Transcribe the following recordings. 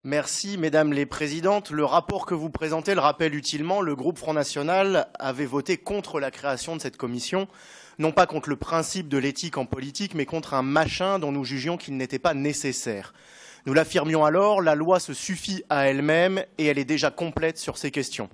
Merci, Mesdames les Présidentes. Le rapport que vous présentez le rappelle utilement. Le groupe Front National avait voté contre la création de cette commission, non pas contre le principe de l'éthique en politique, mais contre un machin dont nous jugions qu'il n'était pas nécessaire. Nous l'affirmions alors, la loi se suffit à elle-même et elle est déjà complète sur ces questions.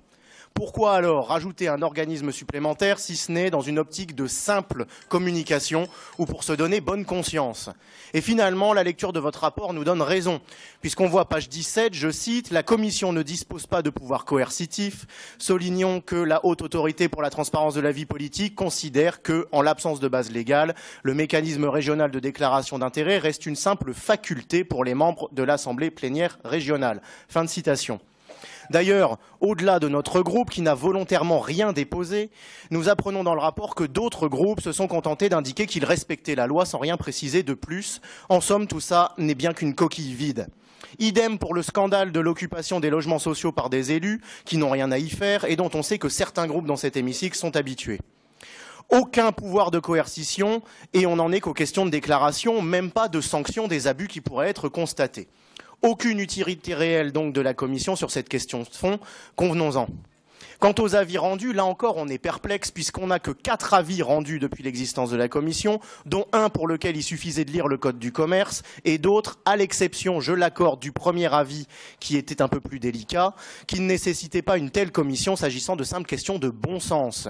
Pourquoi alors rajouter un organisme supplémentaire si ce n'est dans une optique de simple communication ou pour se donner bonne conscience? Et finalement, la lecture de votre rapport nous donne raison, puisqu'on voit page 17, je cite, « La Commission ne dispose pas de pouvoir coercitif. Soulignons que la Haute Autorité pour la transparence de la vie politique considère que, en l'absence de base légale, le mécanisme régional de déclaration d'intérêt reste une simple faculté pour les membres de l'Assemblée plénière régionale. » Fin de citation. D'ailleurs, au-delà de notre groupe qui n'a volontairement rien déposé, nous apprenons dans le rapport que d'autres groupes se sont contentés d'indiquer qu'ils respectaient la loi sans rien préciser de plus. En somme, tout ça n'est bien qu'une coquille vide. Idem pour le scandale de l'occupation des logements sociaux par des élus qui n'ont rien à y faire et dont on sait que certains groupes dans cet hémicycle sont habitués. Aucun pouvoir de coercition et on n'en est qu'aux questions de déclaration, même pas de sanction des abus qui pourraient être constatés. Aucune utilité réelle donc de la Commission sur cette question de fond, convenons-en. Quant aux avis rendus, là encore, on est perplexe puisqu'on n'a que 4 avis rendus depuis l'existence de la Commission, dont un pour lequel il suffisait de lire le Code du commerce et d'autres, à l'exception, je l'accorde, du premier avis qui était un peu plus délicat, qui ne nécessitait pas une telle commission s'agissant de simples questions de bon sens.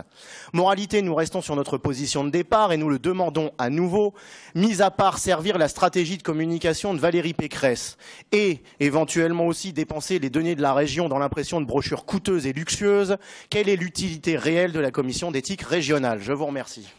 Moralité, nous restons sur notre position de départ et nous le demandons à nouveau, mis à part servir la stratégie de communication de Valérie Pécresse et éventuellement aussi dépenser les deniers de la région dans l'impression de brochures coûteuses et luxueuses, quelle est l'utilité réelle de la commission d'éthique régionale? Je vous remercie.